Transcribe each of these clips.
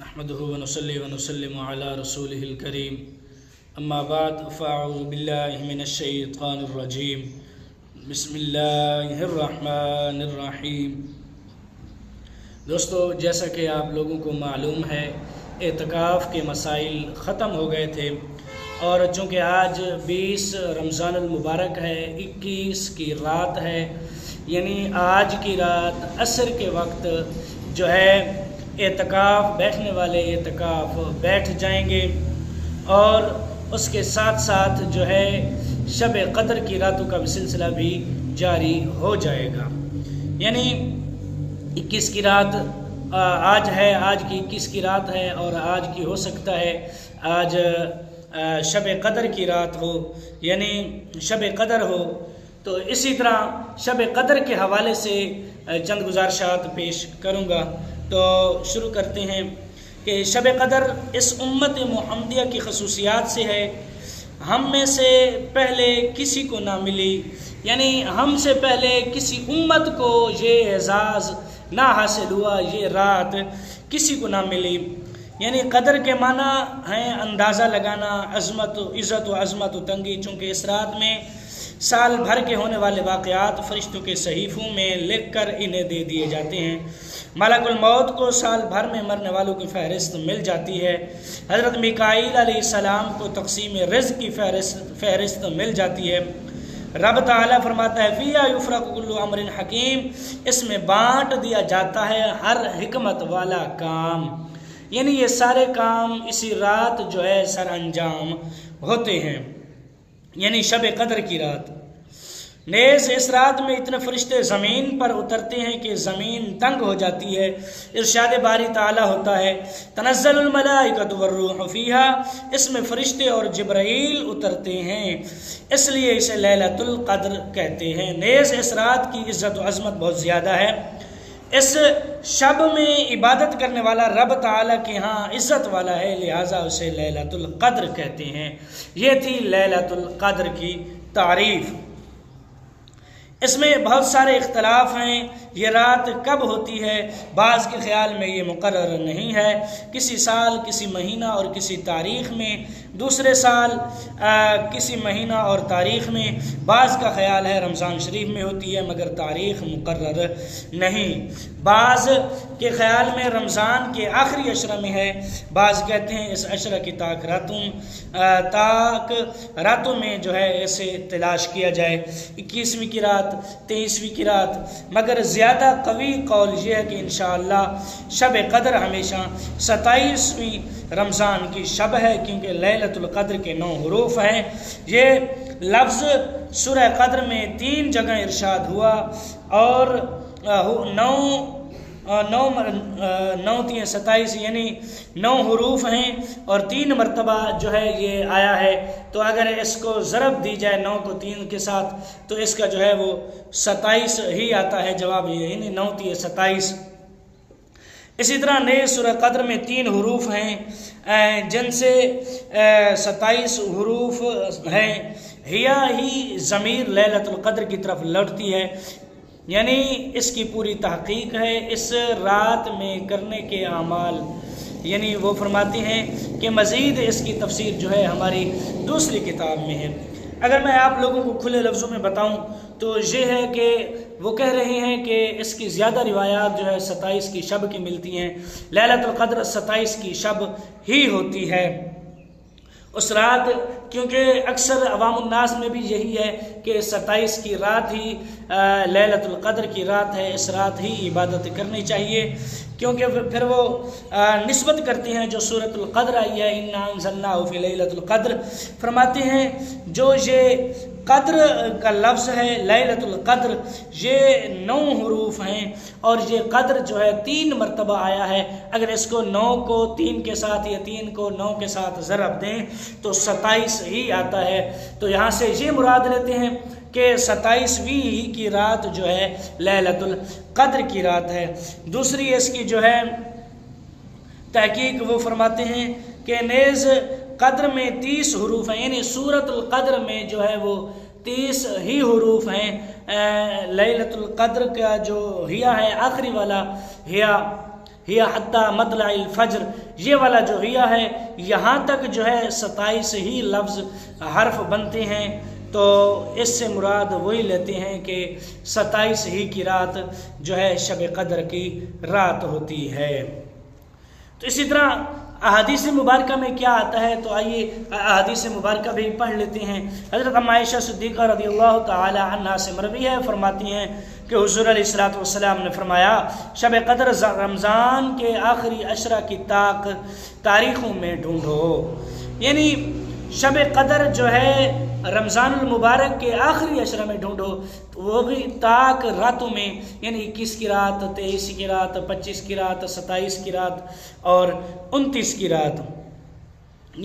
نحمده ونصلي ونسلم على رسوله الكريم اما بعد فاعوذ بالله من الشیطان الرجیم بسم اللہ الرحمن الرحیم۔ دوستو، جیسا کہ آپ لوگوں کو معلوم ہے اعتکاف کے مسائل ختم ہو گئے تھے، اور چونکہ آج 20 رمضان المبارک ہے، 21 کی رات ہے، یعنی آج کی رات عصر کے وقت جو ہے اعتکاف بیٹھنے والے اعتکاف بیٹھ جائیں گے، اور اس کے ساتھ ساتھ جو ہے شب قدر کی راتوں کا سلسلہ بھی جاری ہو جائے گا۔ یعنی 21 کی رات آج ہے، آج کی 21 کی رات ہے، اور آج کی ہو سکتا ہے آج شب قدر کی رات ہو، یعنی شب قدر ہو۔ تو اسی طرح شب قدر کے حوالے سے چند گزارشات پیش کروں گا۔ تو شروع کرتے ہیں کہ شب قدر اس امت محمدیہ کی خصوصیات سے ہے، ہم میں سے پہلے کسی کو نہ ملی، یعنی ہم سے پہلے کسی امت کو یہ اعزاز نہ حاصل ہوا، یہ رات کسی کو نہ ملی۔ یعنی قدر کے معنی ہیں اندازہ لگانا، عظمت و عزت و عظمت و تنگی، چونکہ اس رات میں سال بھر کے ہونے والے واقعات فرشتوں کے صحیفوں میں لکھ کر انہیں دے دیے جاتے ہیں۔ ملک الموت کو سال بھر میں مرنے والوں کی فہرست مل جاتی ہے۔ حضرت میکائیل علیہ السلام کو تقسیم رزق کی فہرست مل جاتی ہے۔ رب تعالیٰ فرماتا ہے فیہا یفرق کل امر حکیم، اس میں بانٹ دیا جاتا ہے ہر حکمت والا کام، یعنی یہ سارے کام اسی رات جو ہے سر انجام ہوتے ہیں، یعنی شب قدر کی رات۔ نیز اس رات میں اتنے فرشتے زمین پر اترتے ہیں کہ زمین تنگ ہو جاتی ہے۔ ارشاد باری تعالیٰ ہوتا ہے تنزل الملائکۃ والروح فیہا، اس میں فرشتے اور جبرائیل اترتے ہیں، اس لیے اسے لیلۃ القدر کہتے ہیں۔ نیز اس رات کی عزت و عظمت بہت زیادہ ہے۔ اس شب میں عبادت کرنے والا رب تعالیٰ کے ہاں عزت والا ہے، لہٰذا اسے لیلۃ القدر کہتے ہیں۔ یہ تھی لیلۃ القدر کی تعریف۔ اس میں بہت سارے اختلاف ہیں، یہ رات کب ہوتی ہے؟ بعض کے خیال میں یہ مقرر نہیں ہے، کسی سال کسی مہینہ اور کسی تاریخ میں، دوسرے سال کسی مہینہ اور تاریخ میں، بعض کا خیال ہے رمضان شریف میں ہوتی ہے مگر تاریخ مقرر نہیں، بعض کے خیال میں رمضان کے آخری عشرہ میں ہے، بعض کہتے ہیں اس عشرہ کی تاک راتوں میں جو ہے اسے تلاش کیا جائے، 21ویں کی رات، 23ویں کی رات، مگر زیادہ قوی قول یہ ہے کہ انشاءاللہ شب قدر ہمیشہ 27ویں رمضان کی شب ہے، کیونکہ لیلۃ القدر کے 9 حروف ہیں۔ یہ لفظ سورہ قدر میں 3 جگہ ارشاد ہوا، اور 9×3=27، یعنی 9 حروف ہیں، اور 3 مرتبہ جو ہے یہ آیا ہے۔ تو اگر اس کو ضرب دی جائے 9 کو 3 کے ساتھ تو اس کا جو ہے وہ 27 ہی آتا ہے جواب، یعنی 9×3=27۔ اسی طرح نئے سورہ قدر میں 3 حروف ہیں جن سے 27 حروف ہیں۔ ہیا ہی ضمیر لیلۃ القدر کی طرف لوٹتی ہے، یعنی اس کی پوری تحقیق ہے اس رات میں کرنے کے اعمال، یعنی وہ فرماتے ہیں کہ مزید اس کی تفسیر جو ہے ہماری دوسری کتاب میں ہے۔ اگر میں آپ لوگوں کو کھلے لفظوں میں بتاؤں تو یہ ہے کہ وہ کہہ رہے ہیں کہ اس کی زیادہ روایات جو ہے 27 کی شب کی ملتی ہیں، لیلۃ القدر 27 کی شب ہی ہوتی ہے اس رات، کیونکہ اکثر عوام الناس میں بھی یہی ہے کہ 27 کی رات ہی لیلۃ القدر کی رات ہے، اس رات ہی عبادت کرنی چاہیے، کیونکہ پھر وہ نسبت کرتے ہیں جو سورۃ القدر آئی ہے انا انزلناہ فی لیلۃ القدر، فرماتے ہیں جو یہ قدر کا لفظ ہے لیلۃ القدر، یہ 9 حروف ہیں، اور یہ قدر جو ہے 3 مرتبہ آیا ہے۔ اگر اس کو 9 کو 3 کے ساتھ یا 3 کو 9 کے ساتھ ضرب دیں تو 27 ہی آتا ہے۔ تو یہاں سے یہ مراد لیتے ہیں کہ 27ویں کی رات جو ہے لیلۃ القدر کی رات ہے۔ دوسری اس کی جو ہے تحقیق وہ فرماتے ہیں کہ نیز قدر میں 30 حروف ہیں، یعنی سورۃ القدر میں جو ہے وہ 30 ہی حروف ہیں۔ لیلۃ القدر کا جو ہیا ہے آخری والا ہیا ہیا حتی مطلع الفجر، یہ والا جو ہیا ہے یہاں تک جو ہے 27 ہی لفظ حرف بنتے ہیں، تو اس سے مراد وہی لیتے ہیں کہ 27 ہی کی رات جو ہے شب قدر کی رات ہوتی ہے۔ تو اسی طرح احادیث مبارکہ میں کیا آتا ہے، تو آئیے احادیث مبارکہ بھی پڑھ لیتے ہیں۔ حضرت ام عائشہ صدیقہ رضی اللہ تعالی عنہا سے مروی ہے، فرماتی ہیں کہ حضور علیہ الصلوۃ والسلام نے فرمایا شب قدر رمضان کے آخری عشرہ کی تاریخوں میں ڈھونڈو، یعنی شب قدر جو ہے رمضان المبارک کے آخری عشرہ میں ڈھونڈو، وہ بھی طاق راتوں میں، یعنی 21 کی رات، 23 کی رات، 25 کی رات، 27 کی رات اور 29 کی رات،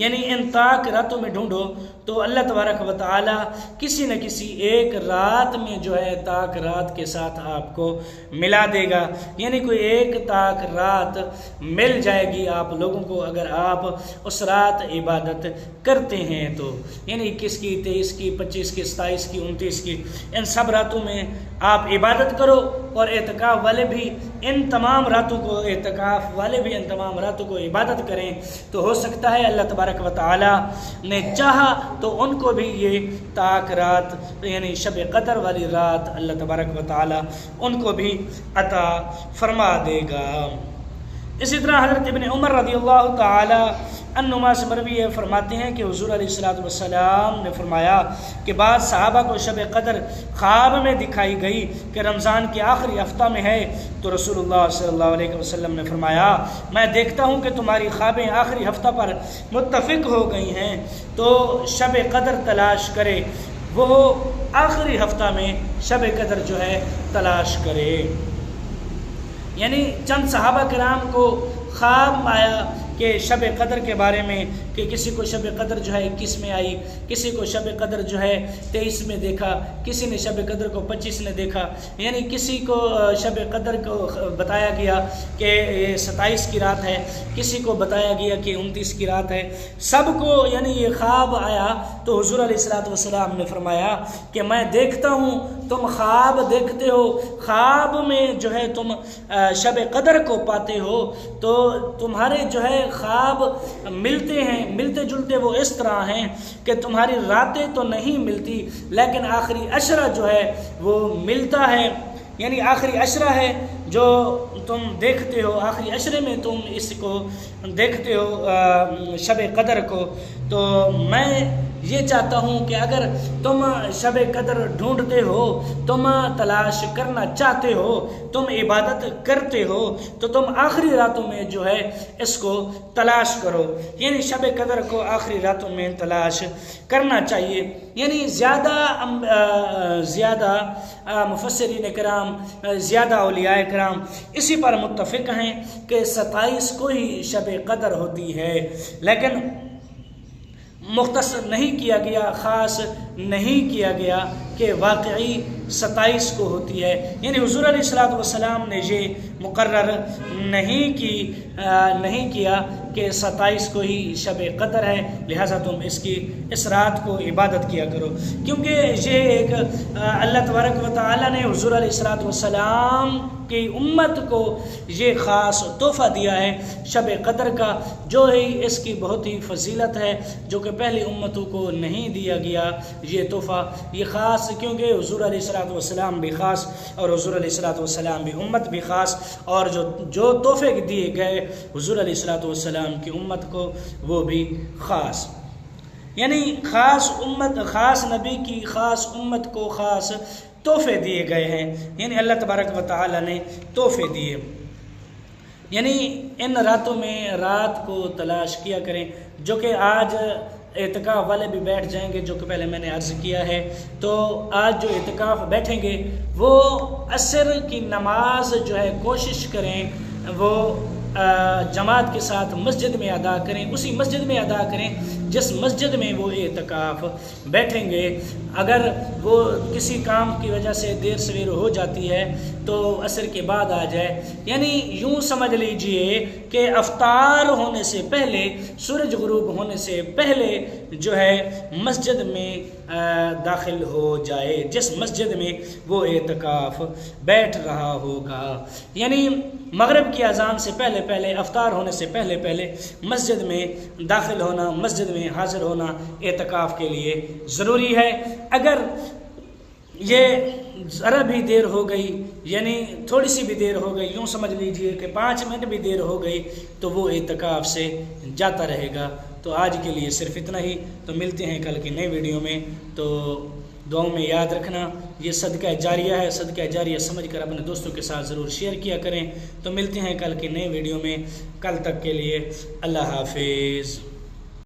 یعنی ان طاق راتوں میں ڈھونڈو تو اللہ تبارک و تعالی کسی نہ کسی ایک رات میں جو ہے طاق رات کے ساتھ آپ کو ملا دے گا، یعنی کوئی ایک طاق رات مل جائے گی آپ لوگوں کو اگر آپ اس رات عبادت کرتے ہیں تو، یعنی 21 کی، 23 کی، 25 کی، 27 کی، 29 کی، ان سب راتوں میں آپ عبادت کرو، اور اعتکاف والے بھی ان تمام راتوں کو عبادت کریں، تو ہو سکتا ہے اللہ تبارک و تعالی نے چاہا تو ان کو بھی یہ طاق رات یعنی شب قدر والی رات اللہ تبارک و تعالی ان کو بھی عطا فرما دے گا۔ اسی طرح حضرت ابن عمر رضی اللہ تعالی عنہما سے مروی ہے، فرماتے ہیں کہ حضور علیہ الصلوۃ والسلام نے فرمایا کہ بعض صحابہ کو شب قدر خواب میں دکھائی گئی کہ رمضان کے آخری ہفتہ میں ہے، تو رسول اللہ صلی اللہ علیہ وسلم نے فرمایا میں دیکھتا ہوں کہ تمہاری خوابیں آخری ہفتہ پر متفق ہو گئی ہیں، تو شب قدر تلاش کرے، وہ آخری ہفتہ میں شب قدر جو ہے تلاش کرے۔ یعنی چند صحابہ کرام کو خواب آیا کہ شب قدر کے بارے میں، کہ کسی کو شب قدر جو ہے 21 میں آئی، کسی کو شب قدر جو ہے 23 میں دیکھا، کسی نے شب قدر کو 25 میں دیکھا، یعنی کسی کو شب قدر کو بتایا گیا کہ یہ 27 کی رات ہے، کسی کو بتایا گیا کہ 29 کی رات ہے، سب کو یعنی یہ خواب آیا، تو حضور علیہ الصلوۃ والسلام نے فرمایا کہ میں دیکھتا ہوں تم خواب دیکھتے ہو، خواب میں جو ہے تم شب قدر کو پاتے ہو، تو تمہارے جو ہے خواب ملتے ہیں، ملتے جلتے وہ اس طرح ہیں کہ تمہاری راتیں تو نہیں ملتی لیکن آخری عشرہ جو ہے وہ ملتا ہے، یعنی آخری عشرہ ہے جو تم دیکھتے ہو، آخری عشرے میں تم اس کو دیکھتے ہو شب قدر کو۔ تو میں یہ چاہتا ہوں کہ اگر تم شب قدر ڈھونڈتے ہو، تم تلاش کرنا چاہتے ہو، تم عبادت کرتے ہو، تو تم آخری راتوں میں جو ہے اس کو تلاش کرو، یعنی شب قدر کو آخری راتوں میں تلاش کرنا چاہیے۔ یعنی زیادہ مفسرین کرام، زیادہ اولیاء کرام اسی پر متفق ہیں کہ 27 کو ہی شب قدر ہوتی ہے، لیکن مختصر نہیں کیا گیا، خاص نہیں کیا گیا کہ واقعی 27 کو ہوتی ہے، یعنی حضور علیہ الصلوۃ والسلام نے یہ مقرر نہیں کیا کہ 27 کو ہی شب قدر ہے، لہٰذا تم اس رات کو عبادت کیا کرو، کیونکہ یہ ایک اللہ تبارک و تعالیٰ نے حضور علیہ الصلوۃ والسلام کی امت کو یہ خاص تحفہ دیا ہے شب قدر کا، جو ہی اس کی بہت ہی فضیلت ہے، جو کہ پہلی امتوں کو نہیں دیا گیا یہ تحفہ، یہ خاص، کیونکہ حضور علیہ الصلوۃ والسلام بھی خاص اور حضور علیہ الصلوۃ والسلام بھی امت بھی خاص، اور جو تحفے دیے گئے حضور علیہ الصلوۃ والسلام کی امت کو وہ بھی خاص، یعنی خاص امت، خاص نبی کی خاص امت کو خاص تحفے دیے گئے ہیں، یعنی اللہ تبارک و تعالی نے تحفے دیے، یعنی ان راتوں میں رات کو تلاش کیا کریں، جو کہ آج اعتکاف والے بھی بیٹھ جائیں گے، جو کہ پہلے میں نے عرض کیا ہے، تو آج جو اعتکاف بیٹھیں گے وہ عصر کی نماز جو ہے کوشش کریں وہ جماعت کے ساتھ مسجد میں ادا کریں، اسی مسجد میں ادا کریں جس مسجد میں وہ اعتکاف بیٹھیں گے، اگر وہ کسی کام کی وجہ سے دیر سویر ہو جاتی ہے تو عصر کے بعد آ جائے، یعنی یوں سمجھ لیجئے کہ افطار ہونے سے پہلے، سورج غروب ہونے سے پہلے جو ہے مسجد میں داخل ہو جائے، جس مسجد میں وہ اعتکاف بیٹھ رہا ہوگا۔ یعنی مغرب کی اذان سے پہلے پہلے، افطار ہونے سے پہلے پہلے مسجد میں داخل ہونا، مسجد میں حاضر ہونا اعتکاف کے لیے ضروری ہے۔ اگر یہ ذرا بھی دیر ہو گئی، یعنی تھوڑی سی بھی دیر ہو گئی، یوں سمجھ لیجئے کہ 5 منٹ بھی دیر ہو گئی تو وہ اعتکاف سے جاتا رہے گا۔ تو آج کے لیے صرف اتنا ہی، تو ملتے ہیں کل کی نئی ویڈیو میں۔ تو دعاؤں میں یاد رکھنا یہ صدقہ جاریہ ہے، صدقہ جاریہ سمجھ کر اپنے دوستوں کے ساتھ ضرور شیئر کیا کریں۔ تو ملتے ہیں کل کی نئی ویڈیو میں، کل تک کے لیے اللہ حافظ۔